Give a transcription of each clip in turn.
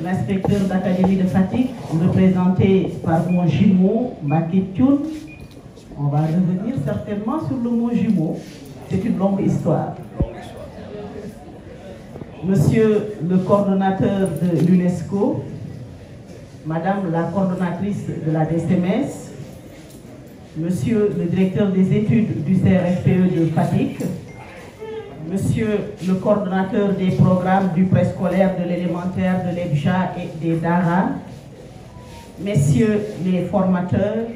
L'inspecteur d'académie de Fatick, représenté par mon jumeau, Mbacké Thioune. On va revenir certainement sur le mot jumeau. C'est une longue histoire. Monsieur le coordonnateur de l'UNESCO, Madame la coordonnatrice de la DCMS, Monsieur le directeur des études du CRFPE de Fatick, Monsieur le coordonnateur des programmes du préscolaire, de l'élémentaire, de l'EBJA et des DARA, Messieurs les formateurs,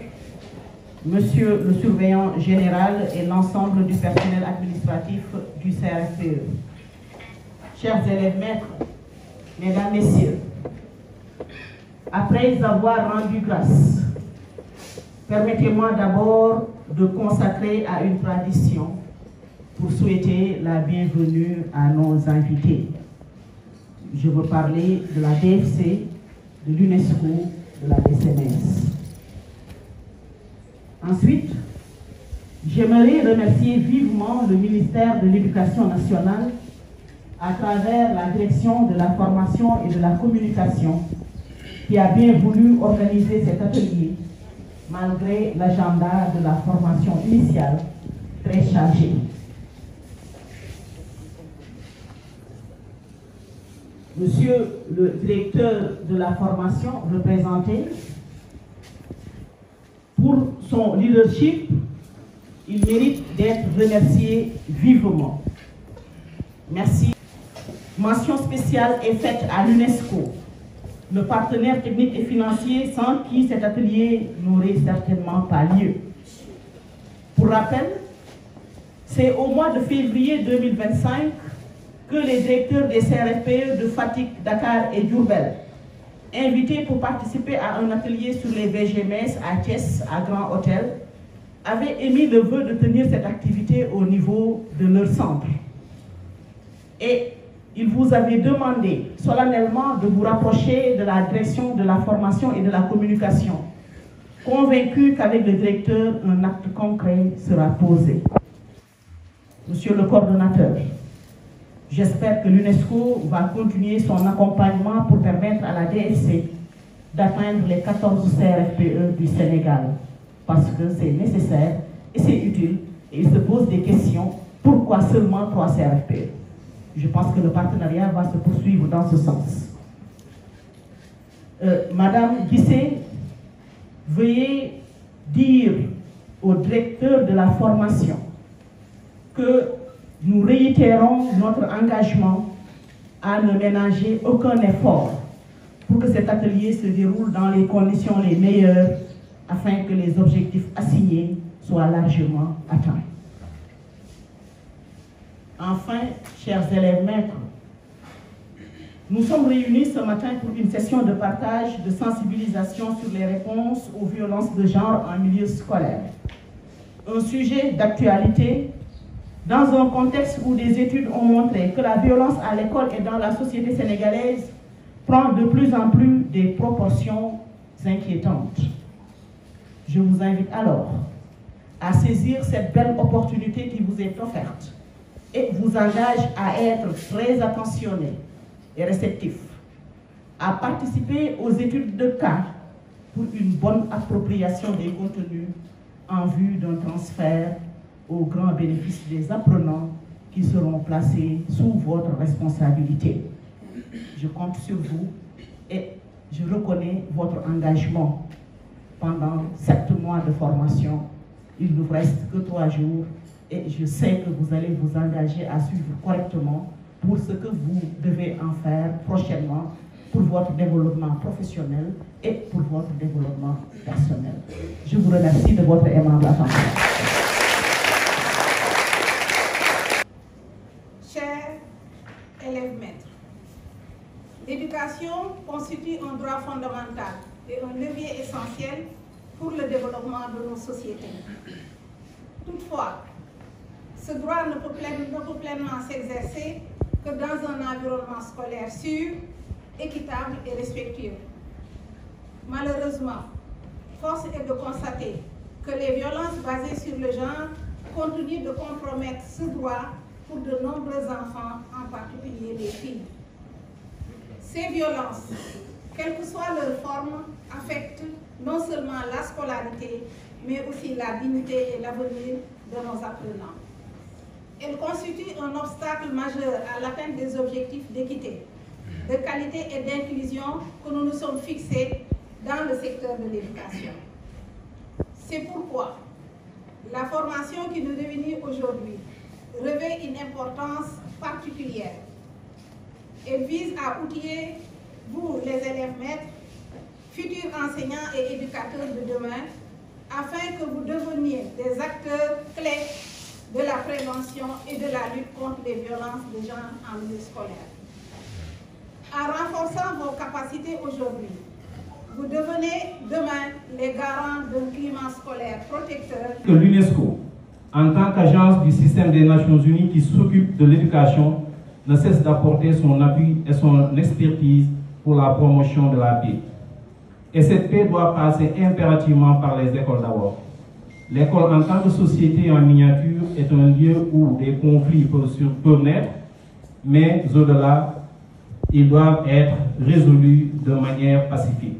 Monsieur le surveillant général et l'ensemble du personnel administratif du CRFPE. Chers élèves maîtres, Mesdames, Messieurs, après avoir rendu grâce, permettez-moi d'abord de consacrer à une tradition pour souhaiter la bienvenue à nos invités. Je veux parler de la DFC, de l'UNESCO, de la DCMS. Ensuite, j'aimerais remercier vivement le ministère de l'Éducation nationale à travers la direction de la formation et de la communication qui a bien voulu organiser cet atelier malgré l'agenda de la formation initiale très chargé. Monsieur le directeur de la formation représenté, pour son leadership, il mérite d'être remercié vivement. Merci. Mention spéciale est faite à l'UNESCO, le partenaire technique et financier sans qui cet atelier n'aurait certainement pas lieu. Pour rappel, c'est au mois de février 2025 que les directeurs des CRFPE de Fatick, Dakar et Diourbel, invités pour participer à un atelier sur les VGMS à Thiès, à Grand Hôtel, avaient émis le vœu de tenir cette activité au niveau de leur centre. Et ils vous avaient demandé solennellement de vous rapprocher de la direction de la formation et de la communication, convaincus qu'avec le directeur, un acte concret sera posé. Monsieur le coordonnateur, j'espère que l'UNESCO va continuer son accompagnement pour permettre à la DFC d'atteindre les 14 CRFPE du Sénégal, parce que c'est nécessaire et c'est utile, et il se pose des questions, pourquoi seulement 3 CRFPE? Je pense que le partenariat va se poursuivre dans ce sens. Madame Guissé, veuillez dire au directeur de la formation que nous réitérons notre engagement à ne ménager aucun effort pour que cet atelier se déroule dans les conditions les meilleures afin que les objectifs assignés soient largement atteints. Enfin, chers élèves maîtres, nous sommes réunis ce matin pour une session de partage, de sensibilisation sur les réponses aux violences de genre en milieu scolaire. Un sujet d'actualité dans un contexte où des études ont montré que la violence à l'école et dans la société sénégalaise prend de plus en plus des proportions inquiétantes. Je vous invite alors à saisir cette belle opportunité qui vous est offerte et vous engage à être très attentionné et réceptif, à participer aux études de cas pour une bonne appropriation des contenus en vue d'un transfert au grand bénéfice des apprenants qui seront placés sous votre responsabilité. Je compte sur vous et je reconnais votre engagement pendant 7 mois de formation. Il ne vous reste que 3 jours et je sais que vous allez vous engager à suivre correctement pour ce que vous devez en faire prochainement pour votre développement professionnel et pour votre développement personnel. Je vous remercie de votre aimable attention. Chers élèves maîtres, l'éducation constitue un droit fondamental et un levier essentiel pour le développement de nos sociétés. Toutefois, ce droit ne peut pleinement s'exercer que dans un environnement scolaire sûr, équitable et respectueux. Malheureusement, force est de constater que les violences basées sur le genre continuent de compromettre ce droit pour de nombreux enfants, en particulier les filles. Ces violences, quelle que soit leur forme, affectent non seulement la scolarité, mais aussi la dignité et l'avenir de nos apprenants. Elles constituent un obstacle majeur à l'atteinte des objectifs d'équité, de qualité et d'inclusion que nous nous sommes fixés dans le secteur de l'éducation. C'est pourquoi la formation qui nous réunit aujourd'hui revêt une importance particulière. Elle vise à outiller vous, les élèves maîtres, futurs enseignants et éducateurs de demain, afin que vous deveniez des acteurs clés de la prévention et de la lutte contre les violences de genre en milieu scolaire. En renforçant vos capacités aujourd'hui, vous devenez demain les garants d'un climat scolaire protecteur. Que l'UNESCO, en tant qu'agence du système des Nations Unies qui s'occupe de l'éducation, ne cesse d'apporter son appui et son expertise pour la promotion de la paix. Et cette paix doit passer impérativement par les écoles d'abord. L'école en tant que société en miniature est un lieu où des conflits peuvent naître, mais au-delà, ils doivent être résolus de manière pacifique.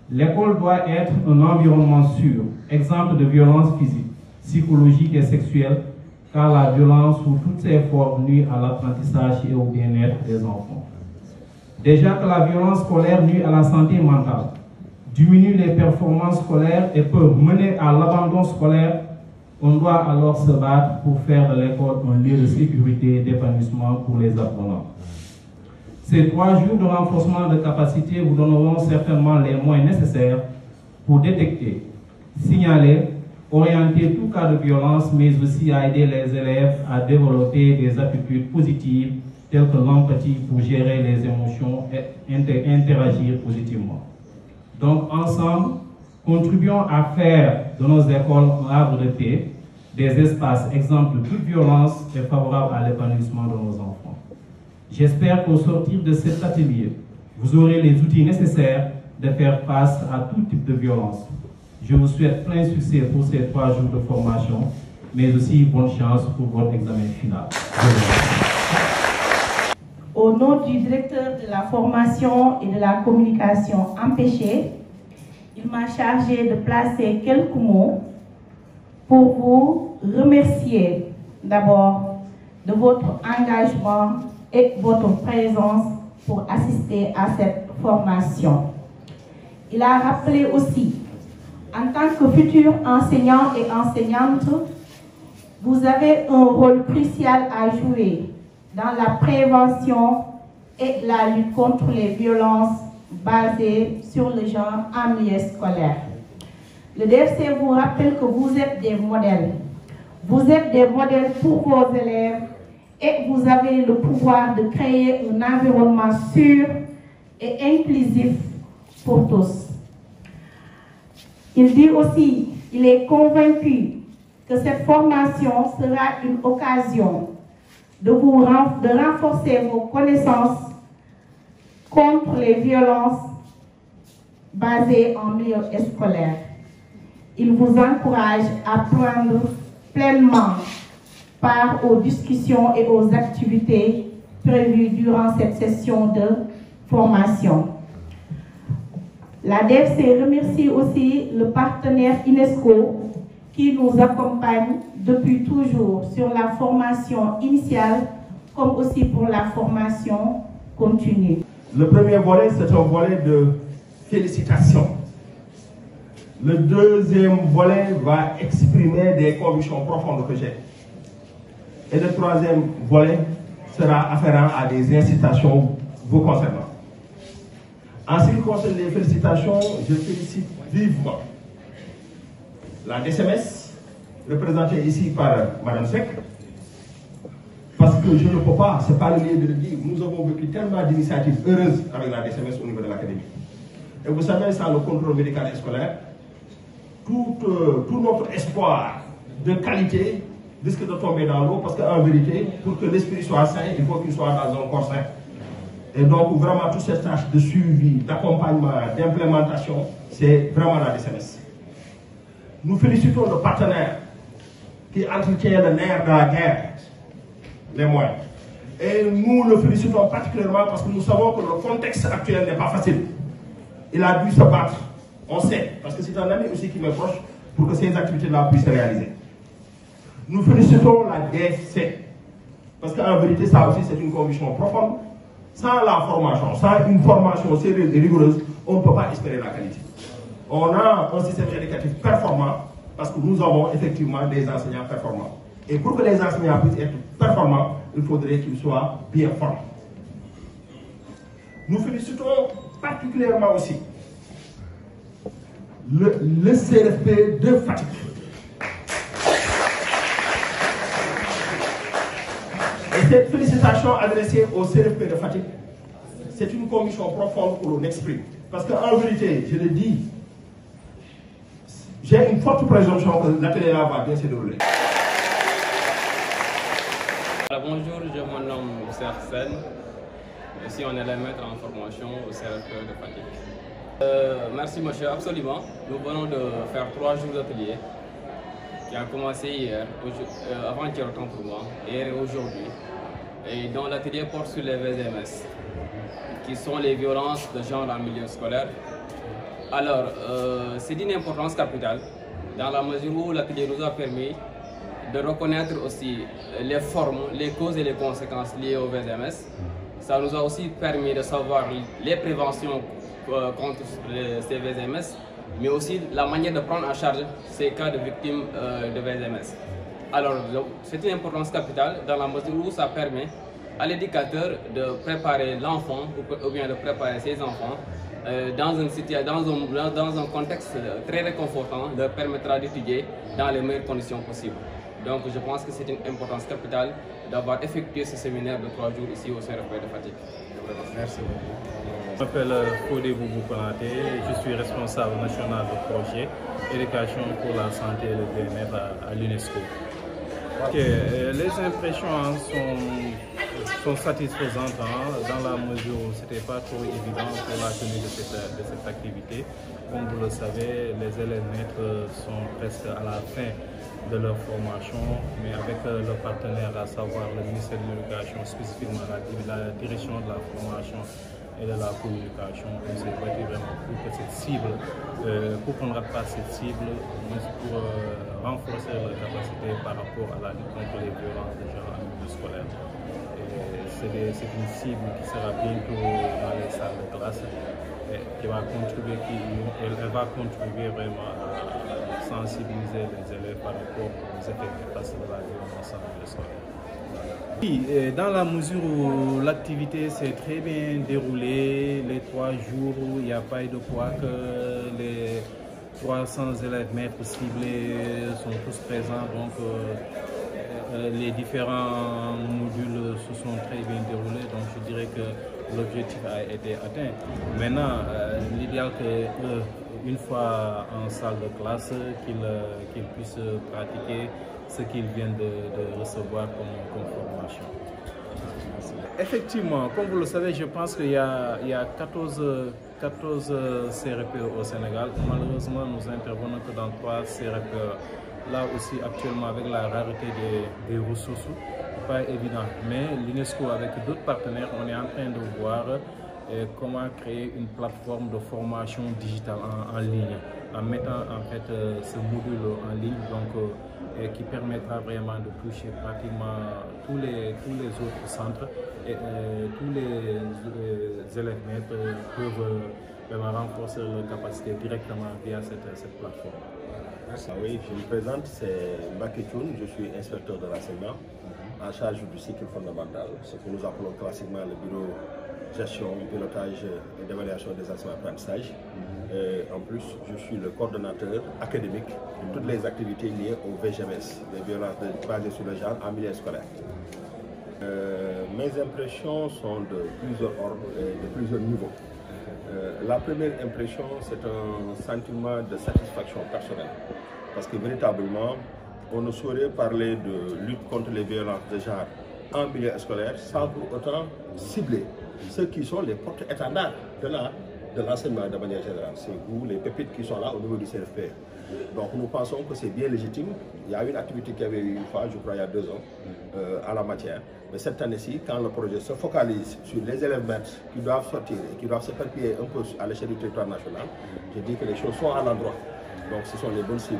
L'école doit être un environnement sûr, exemple de violence physique, psychologique et sexuelle, car la violence sous toutes ses formes nuit à l'apprentissage et au bien-être des enfants. Déjà que la violence scolaire nuit à la santé mentale, diminue les performances scolaires et peut mener à l'abandon scolaire, on doit alors se battre pour faire de l'école un lieu de sécurité et d'épanouissement pour les apprenants. Ces 3 jours de renforcement de capacité vous donneront certainement les moyens nécessaires pour détecter, signaler, orienter tout cas de violence, mais aussi à aider les élèves à développer des attitudes positives telles que l'empathie pour gérer les émotions et interagir positivement. Donc ensemble, contribuons à faire de nos écoles un havre de paix, des espaces exemples de toute violence et favorables à l'épanouissement de nos enfants. J'espère qu'au sortir de cet atelier, vous aurez les outils nécessaires de faire face à tout type de violence. Je vous souhaite plein succès pour ces 3 jours de formation, mais aussi bonne chance pour votre examen final. Au nom du directeur de la formation et de la communication empêchée, il m'a chargé de placer quelques mots pour vous remercier d'abord de votre engagement et votre présence pour assister à cette formation. Il a rappelé aussi, en tant que futurs enseignants et enseignantes, vous avez un rôle crucial à jouer dans la prévention et la lutte contre les violences basées sur le genre en milieu scolaire. Le DFC vous rappelle que vous êtes des modèles. Vous êtes des modèles pour vos élèves et vous avez le pouvoir de créer un environnement sûr et inclusif pour tous. Il dit aussi, il est convaincu que cette formation sera une occasion de renforcer vos connaissances contre les violences basées en milieu scolaire. Il vous encourage à prendre pleinement part aux discussions et aux activités prévues durant cette session de formation. La DFC remercie aussi le partenaire UNESCO qui nous accompagne depuis toujours sur la formation initiale comme aussi pour la formation continue. Le premier volet, c'est un volet de félicitations. Le deuxième volet va exprimer des convictions profondes que j'ai. Et le troisième volet sera afférent à des incitations vous concernant. En ce qui concerne les félicitations, je félicite vivement la DCMS, représentée ici par Mme Sek, parce que je ne peux pas, ce n'est pas le lieu de le dire, nous avons vécu tellement d'initiatives heureuses avec la DCMS au niveau de l'académie. Et vous savez, sans le contrôle médical et scolaire, tout notre espoir de qualité risque de tomber dans l'eau, parce qu'en vérité, pour que l'esprit soit sain, il faut qu'il soit dans un corps sain. Et donc, vraiment, toutes ces tâches de suivi, d'accompagnement, d'implémentation, c'est vraiment la DCMS. Nous félicitons nos partenaires qui entretiennent le nerf de la guerre, les moyens. Et nous le félicitons particulièrement parce que nous savons que le contexte actuel n'est pas facile. Il a dû se battre, on sait, parce que c'est un ami aussi qui m'approche pour que ces activités-là puissent se réaliser. Nous félicitons la DSC, parce qu'en vérité, ça aussi c'est une conviction profonde. Sans la formation, sans une formation sérieuse et rigoureuse, on ne peut pas espérer la qualité. On a un système éducatif performant parce que nous avons effectivement des enseignants performants. Et pour que les enseignants puissent être performants, il faudrait qu'ils soient bien formés. Nous félicitons particulièrement aussi le CRFP de Fatick. Et cette félicitation adressée au CRFP de Fatick, c'est une conviction profonde que l'on exprime. Parce qu'en vérité, je le dis, j'ai une forte présomption que l'atelier là va bien se dérouler. Bonjour, je me nomme Serge Sen. Ici, on est les maîtres en formation au CRFP de Fatick. Merci monsieur, absolument. Nous venons de faire 3 jours d'atelier qui a commencé hier, avant-hier autant pour moi, hier et aujourd'hui. Et dont l'atelier porte sur les VSMS, qui sont les violences de genre en milieu scolaire. Alors, c'est d'une importance capitale, dans la mesure où l'atelier nous a permis de reconnaître aussi les formes, les causes et les conséquences liées au VSMS. Ça nous a aussi permis de savoir les préventions contre ces VSMS, mais aussi la manière de prendre en charge ces cas de victimes de VSMS. Alors, c'est une importance capitale dans la mesure où ça permet à l'éducateur de préparer l'enfant ou bien de préparer ses enfants dans un contexte très réconfortant, leur permettra d'étudier dans les meilleures conditions possibles. Donc je pense que c'est une importance capitale d'avoir effectué ce séminaire de 3 jours ici au CRFP de Fatick. Merci beaucoup. Je m'appelle Fodé Boubou Konaté, je suis responsable national du projet Éducation pour la santé et le bien-être à l'UNESCO. Les impressions sont satisfaisantes dans la mesure où ce n'était pas trop évident pour la tenue de cette activité. Comme vous le savez, les élèves maîtres sont presque à la fin de leur formation, mais avec le partenaire, à savoir le ministère de l'Éducation, spécifiquement la direction de la formation et de la communication, on s'est battu vraiment pour que cette cible, pour qu'on ne rate pas cette cible, pour renforcer leur capacité par rapport à la lutte contre les violences de genre en milieu scolaire. C'est une cible qui sera bientôt dans les salles de classe et qui va contribuer, elle va contribuer vraiment à sensibiliser les élèves par rapport aux effets néfastes de la violence en milieu scolaire. Oui, dans la mesure où l'activité s'est très bien déroulée, les 3 jours, il n'y a pas eu de quoi que les 300 élèves maîtres ciblés sont tous présents, donc les différents modules se sont très bien déroulés, donc je dirais que l'objectif a été atteint. Maintenant, l'idéal qu'une fois en salle de classe, qu'ils puissent pratiquer ce qu'ils viennent de recevoir comme formation. Effectivement, comme vous le savez, je pense qu'il y a 14 CRP au Sénégal. Malheureusement, nous intervenons que dans 3 CRP. Là aussi, actuellement, avec la rareté des ressources, pas évident. Mais l'UNESCO, avec d'autres partenaires, on est en train de voir comment créer une plateforme de formation digitale en ligne, en mettant en fait ce module en ligne, donc qui permettra vraiment de toucher pratiquement tous les autres centres et tous les élèves maîtres peuvent vraiment renforcer leur capacité directement via cette plateforme. Oui, je me présente, c'est Mbaké Thioune, je suis inspecteur de l'enseignement en charge du cycle fondamental, ce que nous appelons classiquement le bureau gestion, pilotage et d'évaluation des enseignements apprentissages. En plus, je suis le coordonnateur académique de toutes les activités liées au VGMS, les violences basées sur le genre en milieu scolaire. Mes impressions sont de plusieurs ordres et de plusieurs niveaux. La première impression, c'est un sentiment de satisfaction personnelle, parce que véritablement, on ne saurait parler de lutte contre les violences de genre en milieu scolaire sans pour autant cibler ceux qui sont les porte-étendards de l'enseignement de manière générale. C'est vous, les pépites qui sont là au niveau du CRFP. Donc nous pensons que c'est bien légitime. Il y a une activité qui avait eu une fois, je crois il y a 2 ans, en la matière. Mais cette année-ci, quand le projet se focalise sur les élèves maîtres qui doivent sortir et qui doivent se perpétuer un peu à l'échelle du territoire national, je dis que les choses sont à l'endroit. Donc ce sont les bonnes cibles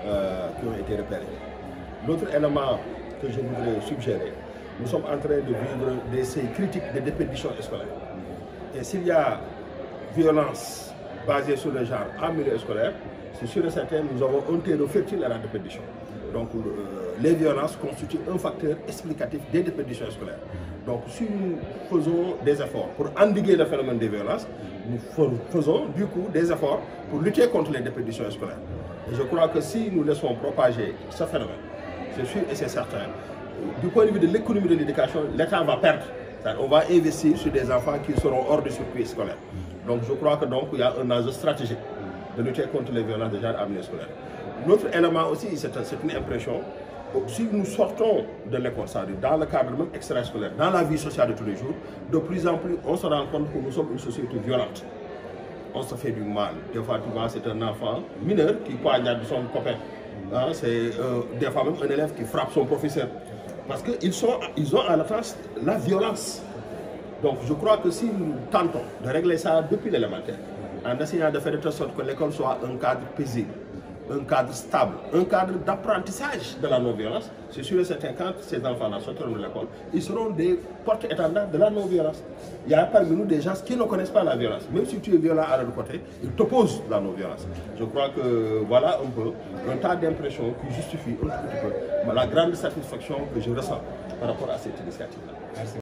qui ont été repérées. L'autre élément que je voudrais suggérer, nous sommes en train de vivre des seuils critiques de déperdition scolaire. Et s'il y a violence basée sur le genre en milieu scolaire, c'est sûr et certain, nous avons un terreau fertile à la déperdition. Donc les violences constituent un facteur explicatif des déperditions scolaires. Donc si nous faisons des efforts pour endiguer le phénomène des violences, nous faisons du coup des efforts pour lutter contre les déperditions scolaires. Et je crois que si nous laissons propager ce phénomène, c'est sûr et c'est certain, du point de vue de l'économie de l'éducation, l'État va perdre. On va investir sur des enfants qui seront hors du circuit scolaire. Donc je crois que donc il y a un enjeu stratégique de lutter contre les violences de genre en milieu scolaire. L'autre élément aussi, c'est une impression. Si nous sortons de l'école, dans le cadre même extrascolaire, dans la vie sociale de tous les jours, de plus en plus, on se rend compte que nous sommes une société violente. On se fait du mal. Des fois, tu vois, c'est un enfant mineur qui poignarde son copain. Hein, c'est des fois même un élève qui frappe son professeur. Parce qu'ils ont en attente la violence. Donc je crois que si nous tentons de régler ça depuis l'élémentaire, en essayant de faire de telle sorte que l'école soit un cadre paisible, un cadre stable, un cadre d'apprentissage de la non-violence, c'est sûr et certain quand ces enfants-là sortiront de l'école, ils seront des porte-étendards de la non-violence. Il y a parmi nous des gens qui ne connaissent pas la violence. Même si tu es violent à l'autre côté, ils t'opposent la non-violence. Je crois que voilà un peu un tas d'impressions qui justifie un tout petit peu la grande satisfaction que je ressens par rapport à cette initiative-là.